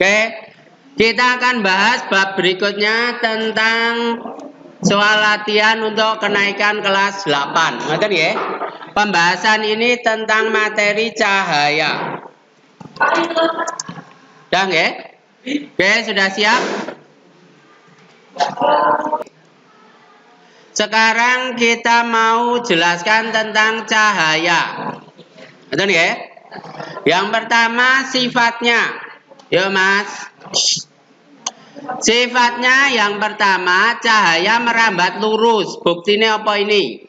Oke, kita akan bahas bab berikutnya tentang soal latihan untuk kenaikan kelas 8. Ngerti ya? Pembahasan ini tentang materi cahaya. Udah ya? Oke, sudah siap? Sekarang kita mau jelaskan tentang cahaya. Ngerti ya? Yang pertama sifatnya. Yuk Mas. Sifatnya yang pertama cahaya merambat lurus. Buktinya apa ini?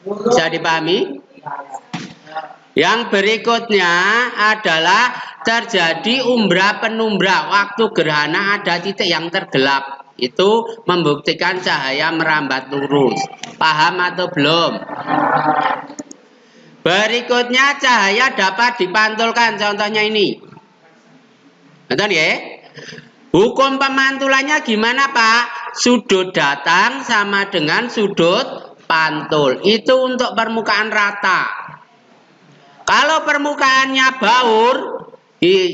Bisa dipahami? Yang berikutnya adalah terjadi umbra penumbra. Waktu gerhana ada titik yang tergelap. Itu membuktikan cahaya merambat lurus. Paham atau belum? Berikutnya cahaya dapat dipantulkan. Contohnya ini. Betul ya? Hukum pemantulannya gimana Pak? Sudut datang sama dengan sudut pantul. Itu untuk permukaan rata. Kalau permukaannya baur,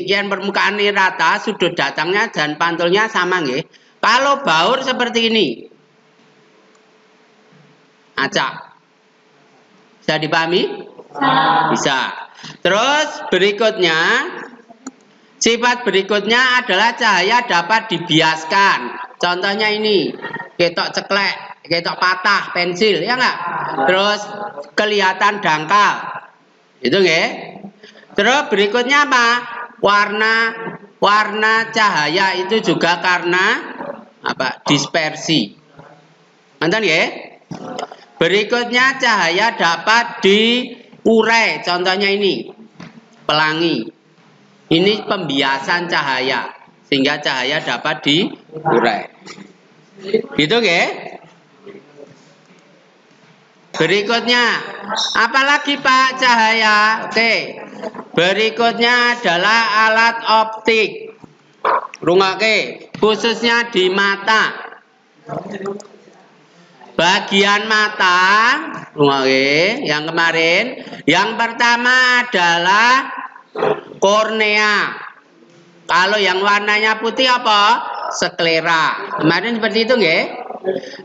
yang permukaan ini rata, sudut datangnya dan pantulnya sama nggih. Kalau baur seperti ini. Acak. Bisa dipahami? Bisa. Terus berikutnya sifat berikutnya adalah cahaya dapat dibiaskan. Contohnya ini, ketok ceklek, ketok patah, pensil, ya enggak? Terus kelihatan dangkal. Itu nggih. Terus berikutnya apa? Warna cahaya itu juga karena apa? Dispersi. Nonton nggih? Berikutnya cahaya dapat diurai. Contohnya ini, pelangi. Ini pembiasan cahaya sehingga cahaya dapat diurai. Gitu nggih? Berikutnya, apalagi Pak cahaya? Oke. Berikutnya adalah alat optik. Rungokke, khususnya di mata. Bagian mata, rungokke, yang kemarin, yang pertama adalah kornea. Kalau yang warnanya putih apa? Sklera. Kemarin seperti itu nggih.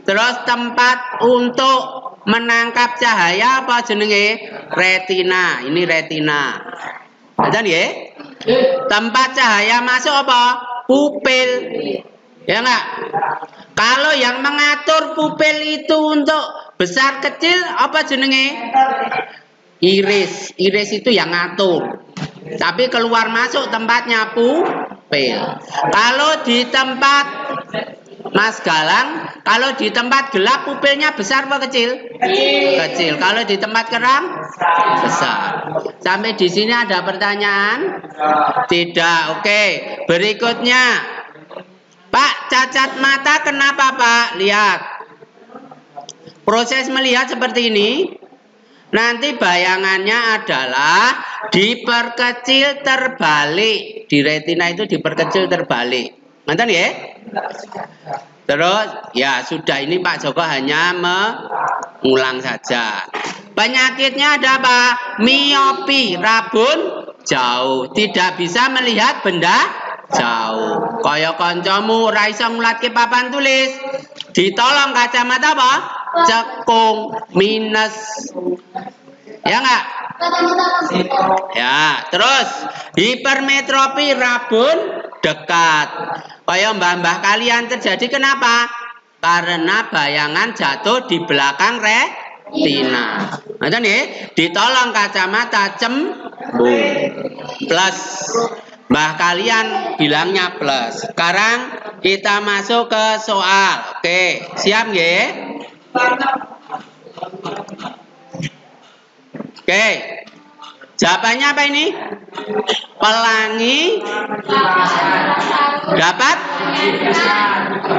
Terus tempat untuk menangkap cahaya apa jenenge? Retina. Ini retina. Betul nggih? Tempat cahaya masuk apa? Pupil. Ya enggak? Kalau yang mengatur pupil itu untuk besar kecil apa jenenge? Iris. Iris itu yang ngatur. Tapi keluar masuk tempatnya pupil. Kalau di tempat Mas Galang, kalau di tempat gelap pupilnya besar apa kecil? Kecil. Kalau di tempat terang besar. Sampai di sini ada pertanyaan? Tidak. Oke. Berikutnya, Pak, cacat mata kenapa Pak? Lihat. Proses melihat seperti ini. Nanti bayangannya adalah diperkecil terbalik. Di retina itu diperkecil terbalik. Ngerti ya? Terus ya sudah, ini Pak Joko hanya mengulang saja. Penyakitnya ada apa? Miopi, rabun jauh. Tidak bisa melihat benda jauh. Kaya kancamu ora iso ngulatke papan tulis. Ditolong kacamata apa? Cekung minus. Ya enggak? Ya, terus hipermetropi rabun dekat. Kaya mbah-mbah kalian terjadi kenapa? Karena bayangan jatuh di belakang retina. Ngerti nggih? Ditolong kacamata cembung. Plus. Mbah kalian bilangnya plus. Sekarang kita masuk ke soal. Oke, siap nggih? Oke. Jawabannya apa ini? Pelangi dapat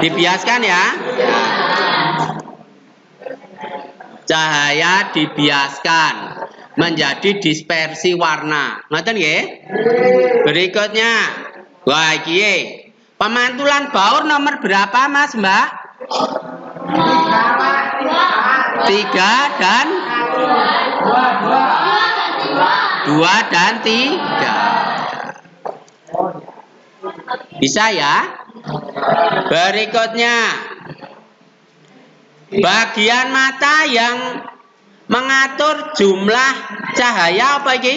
dibiaskan ya. Cahaya dibiaskan menjadi dispersi warna. Ngoten nggih? Berikutnya, wah iki pemantulan baur nomor berapa Mas Mbak? 3 dan 2 dan 3. Bisa ya? Berikutnya, bagian mata yang mengatur jumlah cahaya apa ini?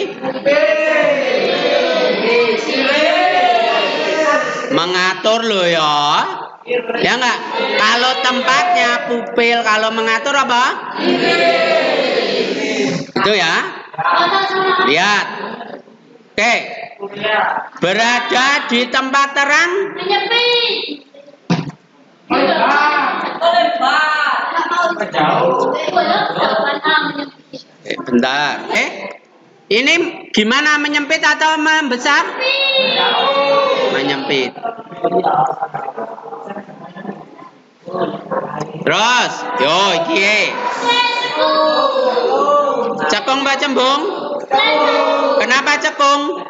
Mengatur loh ya. Ya enggak? Kalau tempatnya pupil, kalau mengatur apa? Itu ya. Lihat. Oke. Berada di tempat terang. Bentar. Ini gimana, menyempit atau membesar? Menyempit. Terus, yo iki. Cekung Mbak Cembung? Kenapa cekung?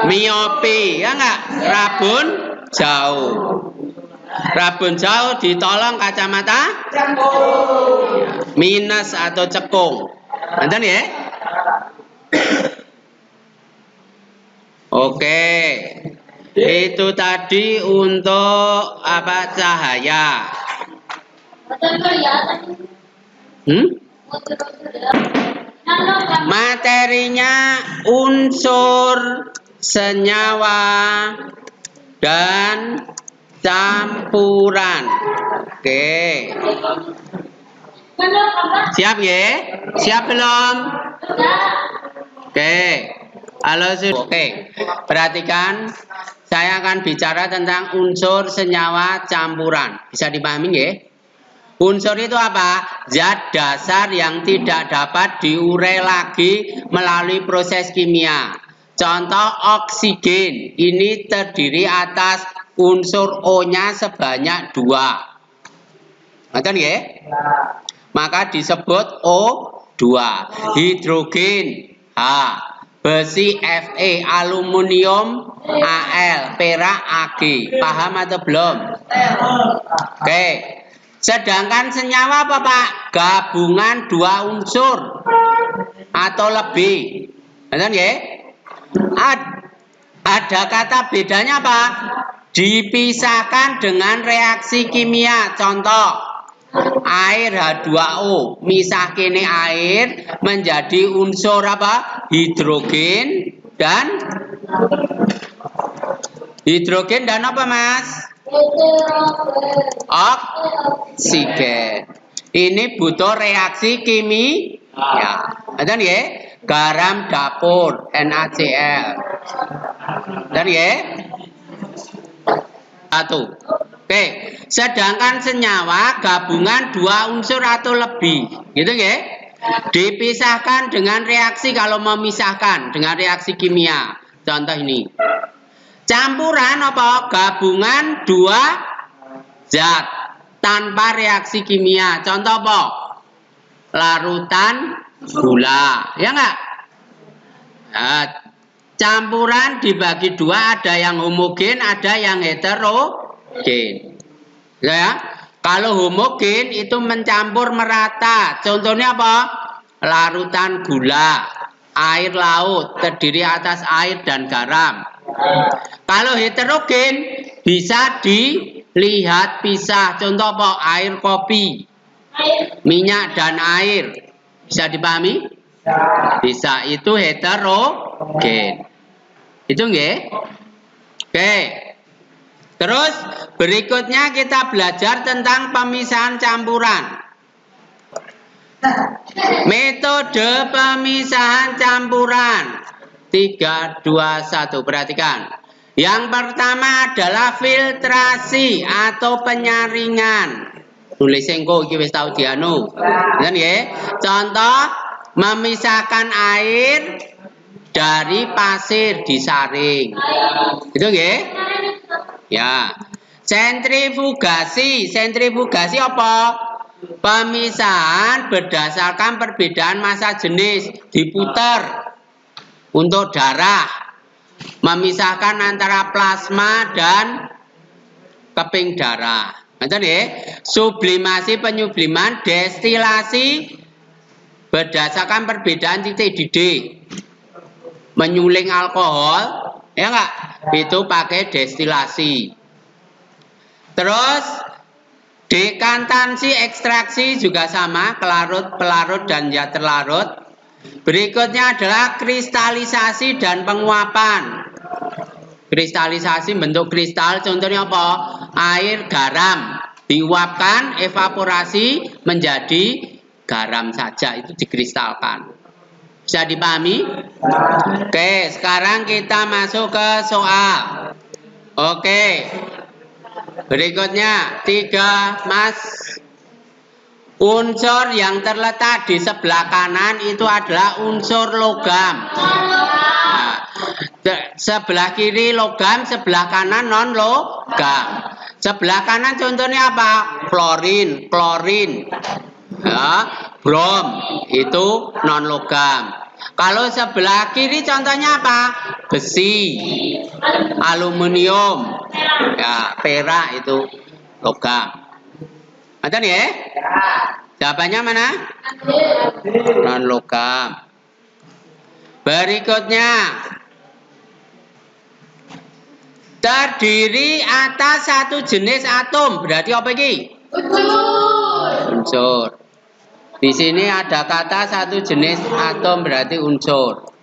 Miopi, ya enggak? Rabun jauh. Rabun jauh ditolong kacamata minus atau cekung. Nonton ya? Oke. Itu tadi untuk apa, cahaya. Materinya unsur, senyawa, dan campuran. Oke. Siap ya? Siap belum? Oke. Halo, oke. Perhatikan, saya akan bicara tentang unsur, senyawa, campuran. Bisa dipahami ya? Unsur itu apa? Zat dasar yang tidak dapat diurai lagi melalui proses kimia. Contoh oksigen, ini terdiri atas unsur O-nya sebanyak 2. Ngerti ya? Maka disebut O2. Hidrogen H, besi Fe, aluminium Al, perak Ag. Paham atau belum? Oke. Sedangkan senyawa apa Pak? Gabungan 2 unsur atau lebih. Betul ya? Ada kata bedanya apa? Dipisahkan dengan reaksi kimia. Contoh, air H2O. Misah kene air menjadi unsur apa? Hidrogen dan apa Mas? Oksigen. Ini butuh reaksi kimia. Betul ya? Garam dapur NaCl. Betul ya? 1. Oke. Sedangkan senyawa gabungan 2 unsur atau lebih. Gitu ya? Dipisahkan dengan reaksi, kalau memisahkan dengan reaksi kimia. Contoh ini. Campuran apa? Gabungan 2 zat tanpa reaksi kimia. Contoh apa? Larutan gula. Ya enggak? Nah, campuran dibagi 2, ada yang homogen, ada yang heterogen. Ya. Kalau homogen itu mencampur merata. Contohnya apa? Larutan gula, air laut, terdiri atas air dan garam. Kalau heterogen bisa dilihat pisah. Contoh apa? Air kopi, minyak dan air. Bisa dipahami? Bisa. Itu heterogen. Itu nggih? Oke. Terus berikutnya kita belajar tentang pemisahan campuran. Metode pemisahan campuran. 3, 2, 1. Perhatikan. Yang pertama adalah filtrasi atau penyaringan. Tulis engko iki wis tau dianu. Kan nggih? Contoh, memisahkan air dari pasir disaring. Itu nggih? Ya. Sentrifugasi. Sentrifugasi apa? Pemisahan berdasarkan perbedaan massa jenis, diputar untuk darah, memisahkan antara plasma dan keping darah. Ngerti ya? Sublimasi, penyubliman, destilasi berdasarkan perbedaan titik didih, menyuling alkohol Ya enggak? Itu pakai destilasi. Terus dekantansi ekstraksi juga sama, kelarut, pelarut, dan ya terlarut. Berikutnya adalah kristalisasi dan penguapan. Kristalisasi bentuk kristal, contohnya apa? Air garam diuapkan, evaporasi menjadi garam saja, itu dikristalkan. Bisa dipahami? Oke, sekarang kita masuk ke soal. Oke. Berikutnya 3, Mas. Unsur yang terletak di sebelah kanan itu adalah unsur logam. Nah, sebelah kiri logam, sebelah kanan non logam. Sebelah kanan contohnya apa? Klorin, ya, brom itu non logam. Kalau sebelah kiri contohnya apa? Besi, aluminium, ya, perak itu logam. Ada nih ya? Jawabannya mana? Non logam. Berikutnya, terdiri atas satu jenis atom. Berarti apa ini? Unsur. Di sini ada kata satu jenis atom berarti unsur.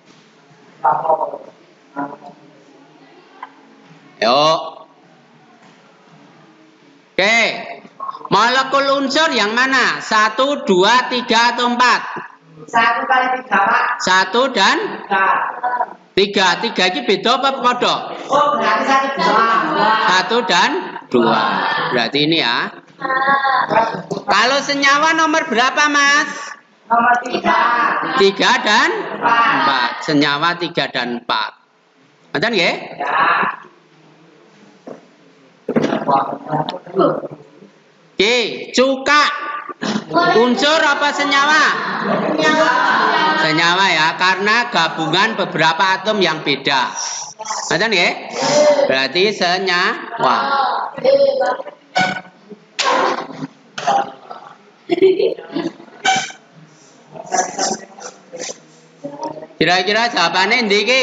Yuk. Oke. Molekul unsur yang mana? 1, 2, 3 atau 4? 1 kali 3, Pak. 1 dan 3. 3 ini beda apa kodok? Oh, berarti 1 dan 2. Berarti ini ya. Kalau senyawa nomor berapa, Mas? Nomor 3. 3 dan 4. Senyawa 3 dan 4. Betul nggih? Oke, cuka. Unsur apa senyawa? Senyawa ya, karena gabungan beberapa atom yang beda. Betul nggih? Berarti senyawa. Kira-kira jawabannya ndi iki?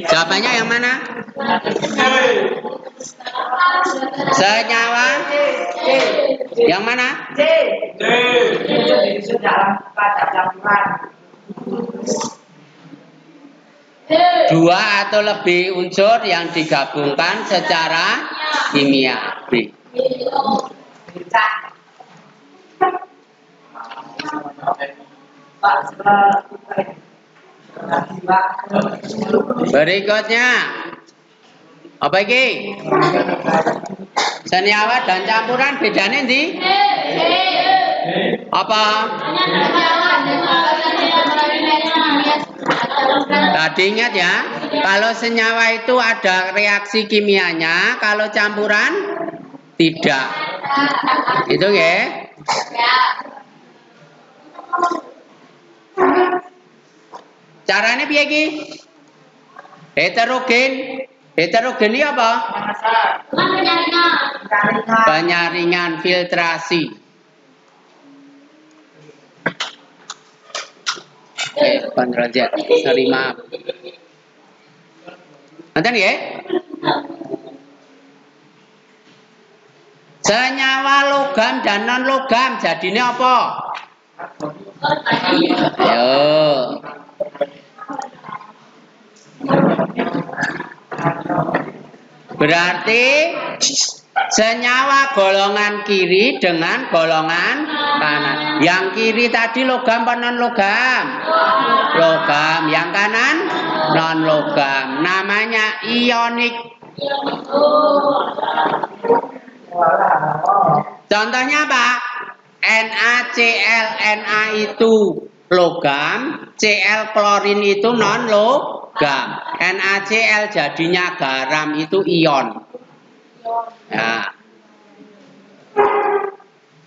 Jawabannya yang mana? Senyawa yang mana? Dua atau lebih unsur yang digabungkan secara kimia. B. Berikutnya apa ini? Senyawa dan campuran bedanya ndi? Apa? Tadi ingat ya, kalau senyawa itu ada reaksi kimianya, kalau campuran tidak. Itu ya. Caranya piye iki? Heterogen. Heterogen ini apa? Penyaringan filtrasi. Oke, kontrol Z. Sorry, maaf. Nanti ya? Senyawa logam dan non logam jadinya apa? Ayo. Berarti senyawa golongan kiri dengan golongan kanan. Yang kiri tadi logam apa non logam? Logam. Yang kanan non logam. Namanya ionik. Contohnya apa? NaCl. Na itu logam, Cl klorin itu non logam. NaCl jadinya garam itu ion. Ya.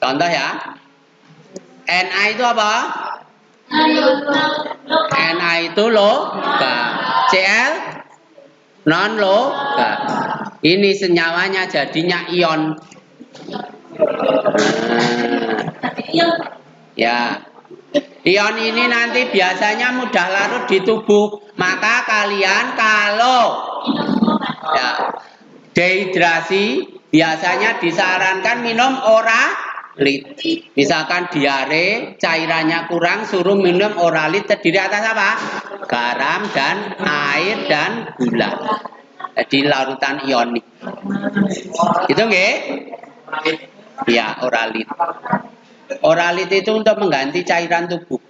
Contoh ya. Na itu apa? Na itu logam. Cl non logam. Ini senyawanya jadinya ion. Ya. Ion ini nanti biasanya mudah larut di tubuh. Maka kalian kalau ya, dehidrasi biasanya disarankan minum oralit. Misalkan diare, cairannya kurang, suruh minum oralit terdiri atas apa? Garam dan air dan gula. Jadi larutan ionik. Itu nggih? Ya, oralit. Oralit itu untuk mengganti cairan tubuh.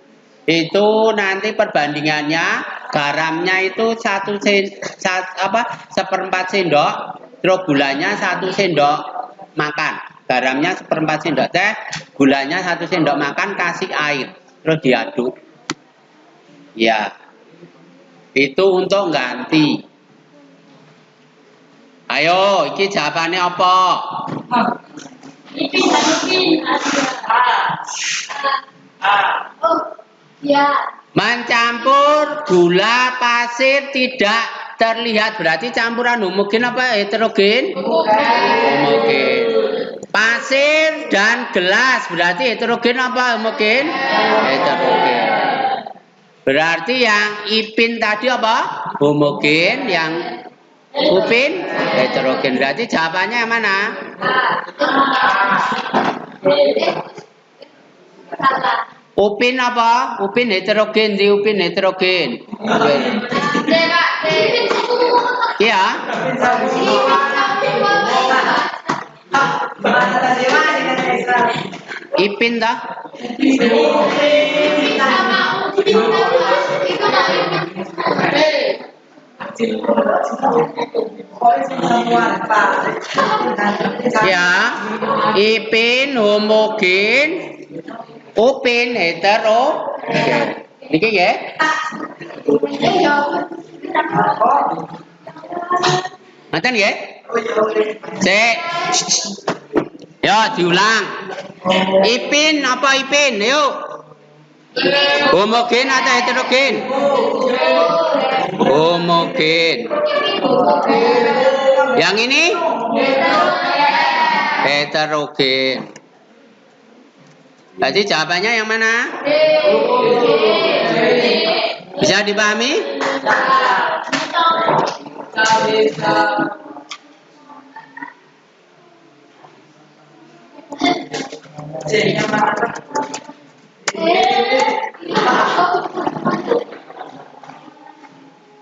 Itu nanti perbandingannya garamnya itu seperempat sendok, terus gulanya 1 sendok makan. Garamnya seperempat sendok teh, gulanya 1 sendok makan, kasih air, terus diaduk. Ya, itu untuk ganti. Ayo, iki jawabannya apa? Mencampur gula pasir tidak terlihat, berarti campuran homogen apa heterogen? Homogen. Pasir dan gelas berarti heterogen apa homogen? Heterogen. Berarti yang ipin tadi apa? Homogen, yang upin heterogen. Berarti jawabannya yang mana? Upin apa? Upin heterogen, di upin heterogen. Iya. Ipin dah. Ya, ipin homogen, upin heterogen. Niki nggih. Ngoten nggih? Cek. Ya, diulang. Ipin apa ipin? Yuk. Homogen atau heterogen? Homogen. Yang ini? Heterogen. Jadi jawabannya yang mana? Bisa dipahami?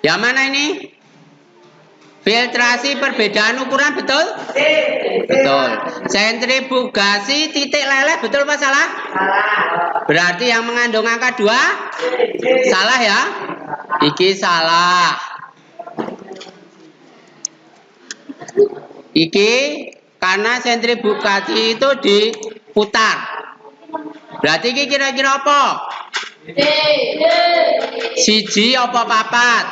Yang mana ini? Filtrasi perbedaan ukuran, betul? Betul. Sentrifugasi titik leleh, betul apa salah? Berarti yang mengandung angka 2? Salah ya? Iki salah. Iki karena sentrifugasi itu diputar. Berarti iki kira-kira apa? Siji apa papat?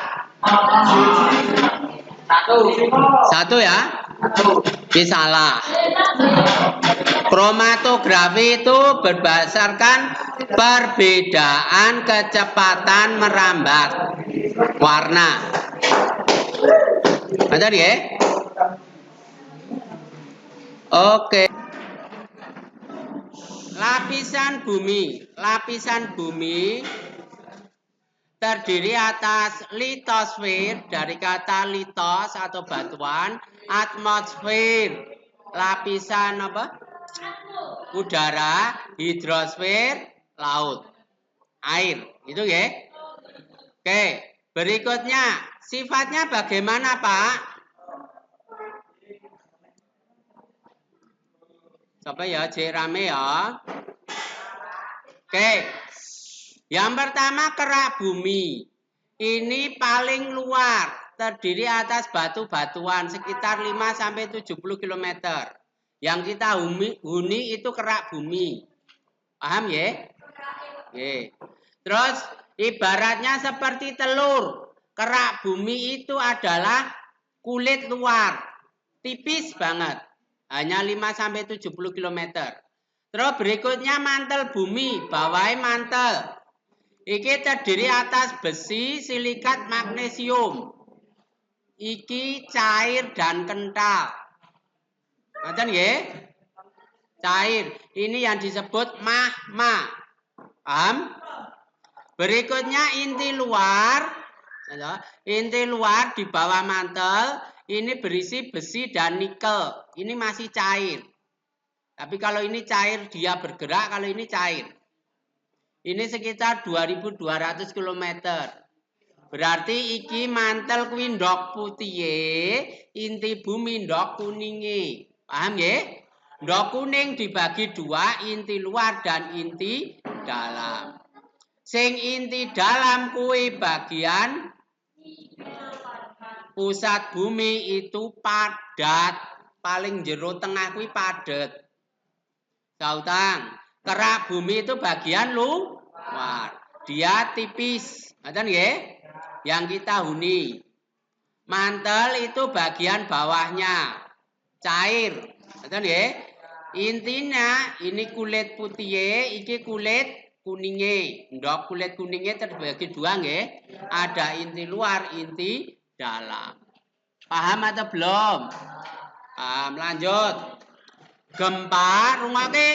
Satu ya? Ini salah. Kromatografi itu berdasarkan perbedaan kecepatan merambat warna. Ada ya? Oke. Lapisan bumi terdiri atas litosfer, dari kata litos atau batuan, atmosfer, lapisan apa? Udara, hidrosfer, laut, air, itu ya. Oke, berikutnya sifatnya bagaimana, Pak? Coba ya, cek rame ya. Oke. Yang pertama kerak bumi. Ini paling luar, terdiri atas batu-batuan sekitar 5-70 km. Yang kita huni itu kerak bumi. Paham ya? Oke. Terus ibaratnya seperti telur. Kerak bumi itu adalah kulit luar. Tipis banget. Hanya 5-70 km. Terus berikutnya mantel bumi, bawahnya mantel. Iki terdiri atas besi, silikat, magnesium. Iki cair dan kental. Ngoten nggih? Cair. Ini yang disebut magma. Paham? Berikutnya inti luar. Inti luar di bawah mantel ini berisi besi dan nikel. Ini masih cair. Tapi kalau ini cair dia bergerak, kalau ini cair. Ini sekitar 2200 km. Berarti iki mantel kuwi ndok putihe, inti bumi ndok kuninge. Paham ya? Ndok kuning dibagi dua, inti luar dan inti dalam. Sing inti dalam kuwi bagian pusat bumi itu padat, paling jero tengah kuwi padat. Sautang, kerak bumi itu bagian luar. Dia tipis, ngoten nggih? Yang kita huni. Mantel itu bagian bawahnya cair, ngoten nggih? Intinya ini kulit putih, iki kulit kuninge. Ndok kulit kuninge terbagi dua nggih. Ada inti luar, inti dalam. Paham atau belum? Paham. Lanjut. Gempa, rungokke.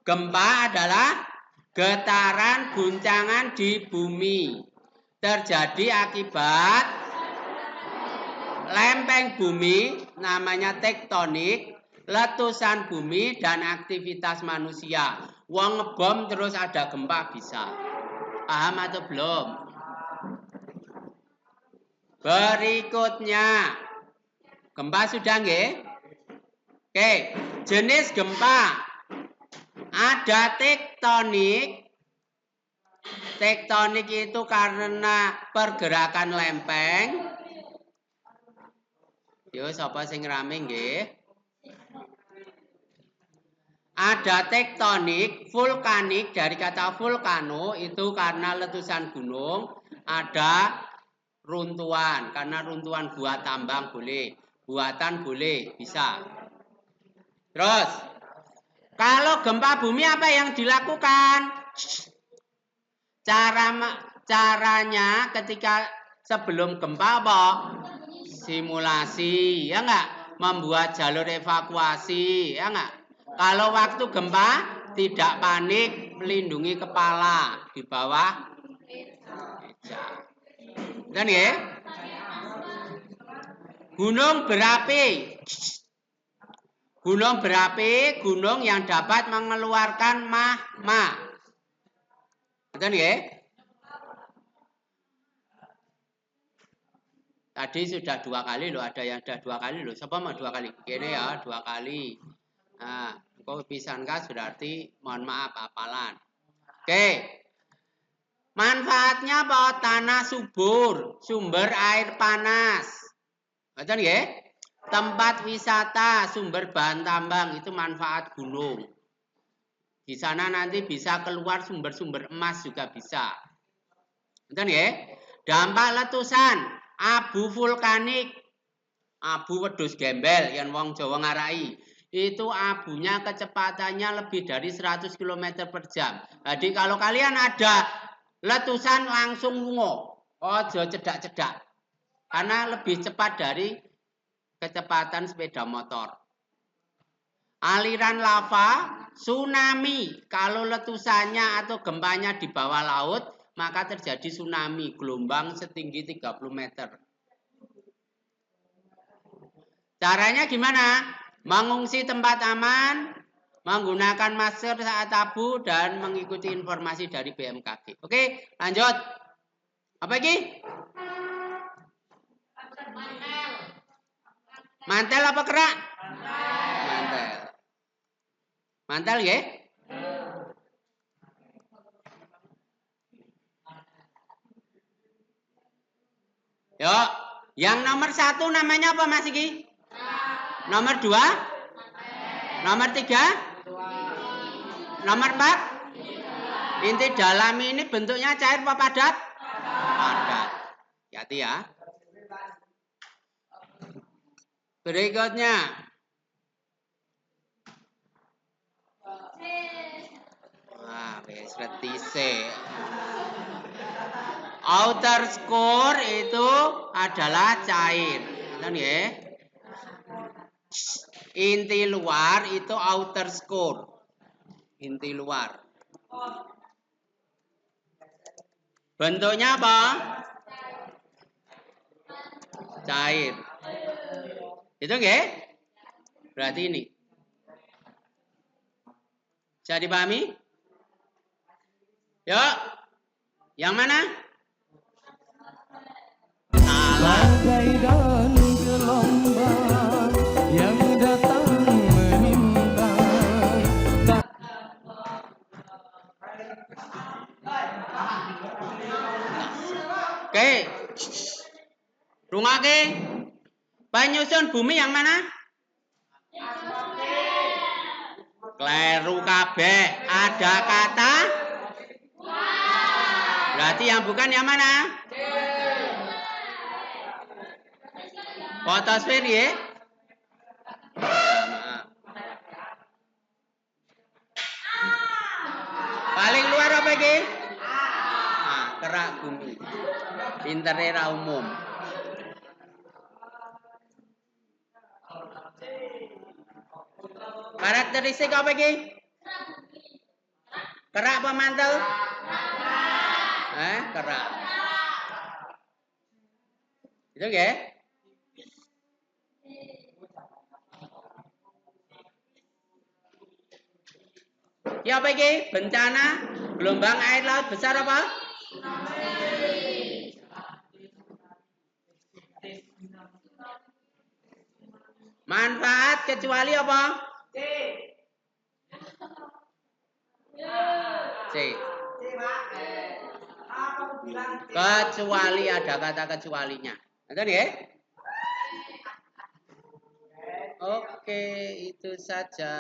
Gempa adalah getaran guncangan di bumi. Terjadi akibat lempeng bumi, namanya tektonik, letusan bumi dan aktivitas manusia. Wong ngebom terus ada gempa bisa. Paham atau belum? Berikutnya, gempa sudah nggih? Oke, jenis gempa ada tektonik. Tektonik itu karena pergerakan lempeng. Yo, sapa sing rame nggih? Ada tektonik, vulkanik, dari kata vulkano itu karena letusan gunung, ada runtuhan, karena runtuhan buat tambang boleh, buatan boleh, bisa. Terus, kalau gempa bumi apa yang dilakukan? Caranya ketika sebelum gempa apa? Simulasi, ya enggak? Membuat jalur evakuasi, ya enggak? Kalau waktu gempa tidak panik, melindungi kepala di bawah meja. Dan ya, gunung berapi. Gunung berapi, gunung yang dapat mengeluarkan magma. Betul ya? Tadi sudah 2 kali loh, ada yang sudah 2 kali loh. Siapa mau 2 kali? Gini ya, 2 kali. Nah, kok pisan kas berarti mohon maaf hafalan. Oke. Manfaatnya apa? Tanah subur, sumber air panas. Betul ya? Tempat wisata, sumber bahan tambang itu manfaat gunung. Di sana nanti bisa keluar sumber-sumber emas juga bisa. Betul ya? Dampak letusan, abu vulkanik, abu wedhus gembel yang wong Jawa ngarai. Itu abunya kecepatannya lebih dari 100 km per jam. Jadi kalau kalian ada letusan langsung lungo. Ojo cedak-cedak. Karena lebih cepat dari kecepatan sepeda motor. Aliran lava, tsunami. Kalau letusannya atau gempanya di bawah laut, maka terjadi tsunami. Gelombang setinggi 30 meter. Caranya gimana? Mengungsi tempat aman, menggunakan masker saat tabu, dan mengikuti informasi dari BMKG. Oke, lanjut. Apa lagi? Mantel apa kerak? Mantel. Mantel ya? Yuk, yang nomor 1 namanya apa Mas Iki? Nomor 2? Nomor 3? Nomor 4? Inti dalam ini bentuknya cair apa padat? Padat. Hati ya. Berikutnya. Wah, wis retise. Outer core itu adalah cair. Betul ya? Inti luar itu outer core. inti luar. Bentuknya apa? Cair. Itu nggih? Berarti ini. Bisa dipahami? Yuk. Yang mana? Salah. Bagaikan gelombang yang datang menimba. Oke. Rungake. Penyusun bumi yang mana? Kleru kabeh. Ada kata? Berarti yang bukan yang mana? Fotosfer ya? Paling luar apa iki? Kerak bumi. Pintere ra umum. Karakteristik apa iki? Kerak apa mantel? Kerak. Itu nggih? Ya apa iki? Bencana gelombang air laut besar apa? Manfaat kecuali apa? C. Kecuali ada kata kecualinya. Betul ya? Oke, itu saja.